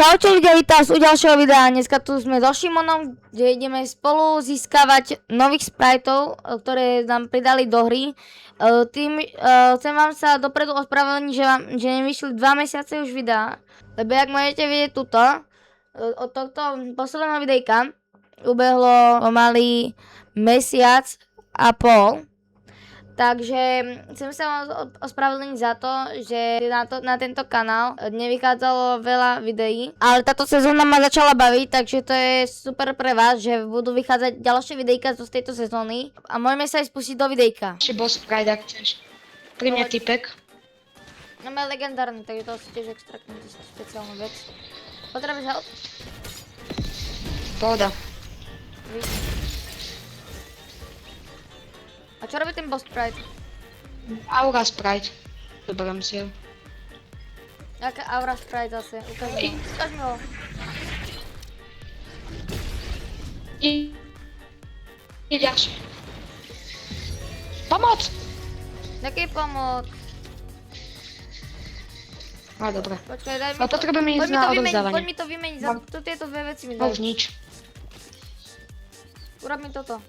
Čaute ľudia, vítam vás u ďalšieho videa. Dneska tu sme so Šimonom, kde ideme spolu získavať nových spriteov, ktoré nám pridali do hry. Chcem vám sa dopredu ospravedlniť, že nevyšli 2 mesiace už videa. Lebo jak môžete vidieť tuto, od tohto posledného videjka ubehlo pomaly mesiac a pol. Takže chcem sa vám ospravedlniť za to, že na tento kanál nevychádzalo veľa videí. Ale táto sezóna ma začala baviť, takže to je super pre vás, že budú vychádzať ďalšie videjka z tejto sezóny. A môžeme sa aj spustiť do videjka. Ešte boss pride, ak chceš. Pri mňa typek. No je legendárny, takže to si tiež extraktnete špeciálnu vec. Potrebuješ help? Pohoda. A čo robí ten boss sprite? Aura sprite. Doberám si ho. Jaká aura sprite zase? Ukáž mi ho. I ďalšie. Pomoc! Jaký pomoc? No dobre. Počkaj, daj mi No to. potrebujem ísť na odovzdávanie. Poď mi to vymeniť, za tieto dve veci mi daj. Už nič. Urob mi toto.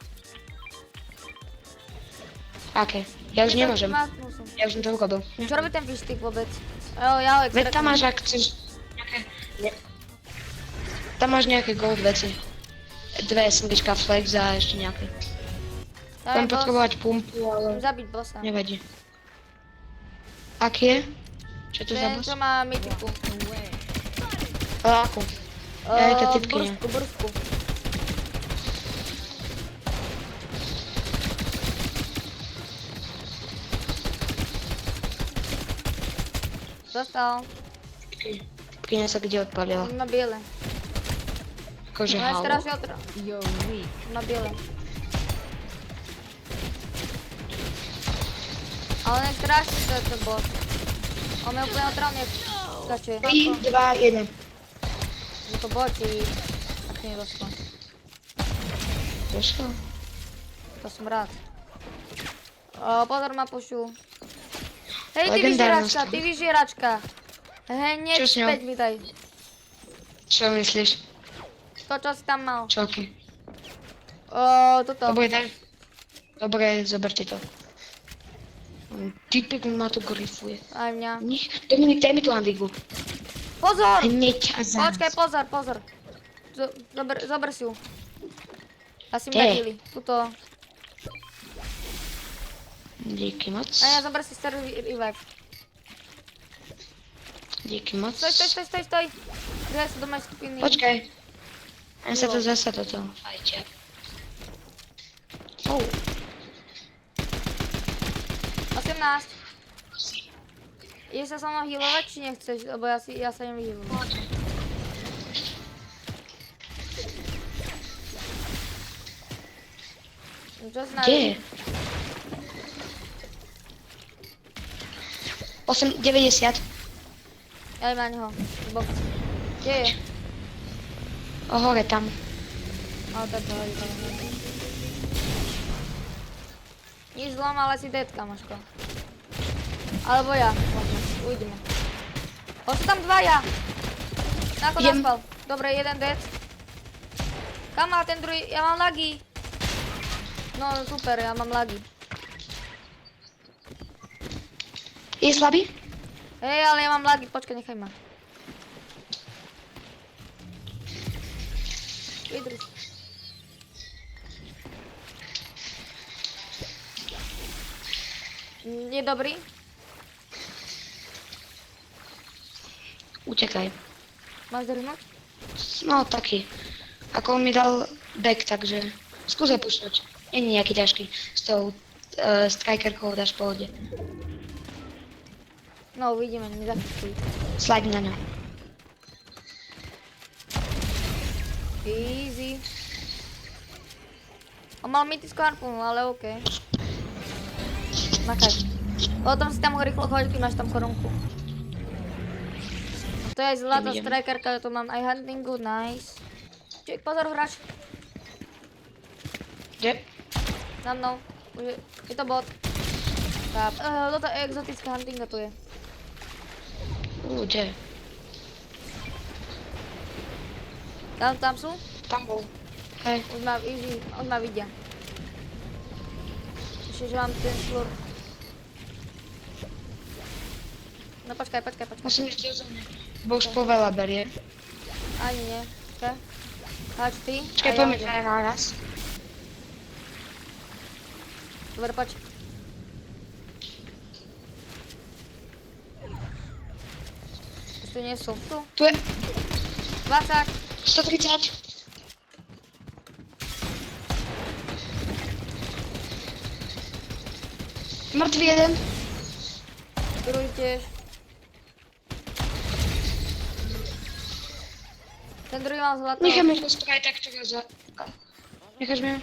Aké? Ja už nemôžem. Musím. Ja už som to urobil. Čo robí ten fishstick vôbec? Ja ho Veď tam máš, ak chceš nejaké... Tam máš nejaké gold veci. 2 SMGčka flex a ešte nejaké. Budem potrebovať pumpu, ale zabiť bossa. nevadí. Aký je? Čo to za Ten, boss? čo má mytiku. Akú? Ja je to typkyňa. Bursku. Dostal. Typkyňa sa kde odpalila? Na biele. Akože No je halo. strašne na biele. Ale on je strašný, to je ten boss. On je úplne otrávne skače. 3, 2, 1. Je to boti. Ak nie došlo. Došlo? To som rád. Pozor ma pušu. Hej, ty vyžieračka. Hneď Čo s ňou? späť mi daj. Čo myslíš? To, čo si tam mal. Čoky. Toto. Dobre, daj. Dobre, zoberte to. Typek ma to grifuje. Aj mňa. Dominik, daj mi tú andigu. Pozor! Hneď a zaraz. Počkaj, pozor. Zober si ju. Asi mi Kde? zabili. Tuto. Díky moc. A ja zober si starý revive. Díky moc. Stoj. Pridaj sa do mojej skupiny. Počkaj. Ja sa to zasa toto fajte. Oh. 18. Ideš sa so mnou healovať, či nechceš? Lebo ja sa nevyhealujem. Čo si Kde je? 90. Ja mám na neho. Box. Kde je? O hore tam. Tak to hodí tam. Nič zlom, ale si dead, kamoško. Alebo ja. Ujdeme. Sú tam dvaja. Ako zaspal. Dobre, jeden dead. Kam má ten druhý? Ja mám lagy. No super, ja mám lagy. Je slabý? Hej, ale ja mám lagy, počkaj, nechaj ma. Vydrž. Je dobrý? Utekaj. Máš zhrnúť? No taký. Ako on mi dal back, takže skús ho pušnúť. Nie je nejaký ťažký. S tou strikerkou dáš v pohode. No uvidíme, nezachytí. Slide na ňo. Easy. On mal mytickú harpunu, ale okej. Makaj. Potom si tam ho rýchlo choď, keď máš tam korunku. To je aj zlatá strikerka, to mám aj huntingu, nice. Pozor, hráč. Kde? Za mnou. Je to bot. Toto je exotická huntinga tu je. Kde? Tam sú? Tam bol. Hej. Už ma vidia. Ešte, že mám ten šlur. No počkaj. Musím ísť do zóny. Bo už povela berie. Ani nie. Počkaj. Háč ty. Počkaj, poďme naraz. Dobre, poď. Už tu nie sú. Tu. Tu je 20. 130. Mŕtvý jeden. Druhý tiež. Ten druhý mal zlato. Necháme ho spraviť takto za... Necháš mi ho?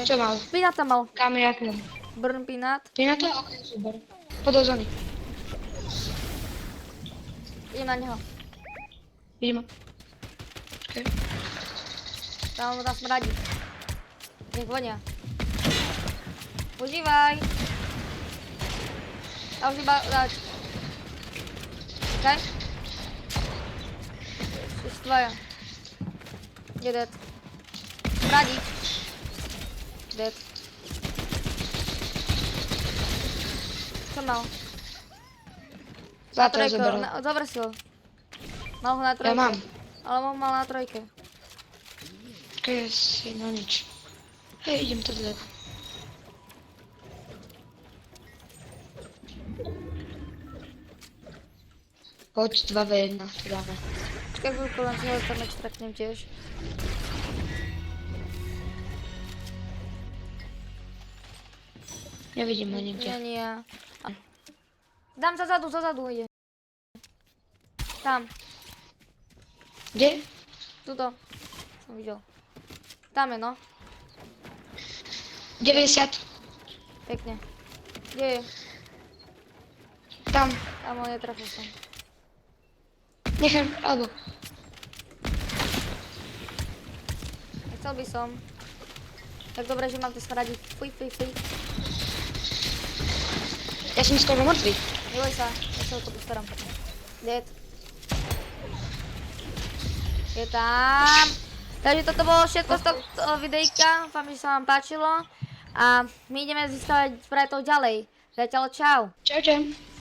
Čo mal? Pinata mal. Kameráka. Burn pinat. Pinata? Ok, super. Podol zóny. Idem na neho. Vidím ho. Počkaj. Tam ho tam smradí. Nech vonia. Užívaj. A už iba dať. Čakaj. Ešte tvoja. Je dead. Smradí. Dead. Čo mal? Zlato je zoberal. Dobre si ho. Mal ho na trojke. Ja mám. Ale on mal na trojke. Počkaj, si no nič. Hej, idem to dole. Poď 2v1, to dáme. Počkaj chvíľku, len si ho tam extraktnem tiež. Nevidím ho nikde. Nie. Dám zazadu ide. Tam, Kde? tuto. Som videl. Tam je, no. 90. Pekne. Kde je? Tam. Tam ho netrafil som. Nechám, alebo. Nechcel by som. Tak dobre, že mám to smradiť. Fuj. Ja som skoro mŕtvý. Neboj sa, ja sa o to postaram. Dead. Je tam. Takže toto bolo všetko z tohto videjka. Dúfam, že sa vám páčilo. A my ideme získavať sprajtov ďalej. Zatiaľ čau. Čau.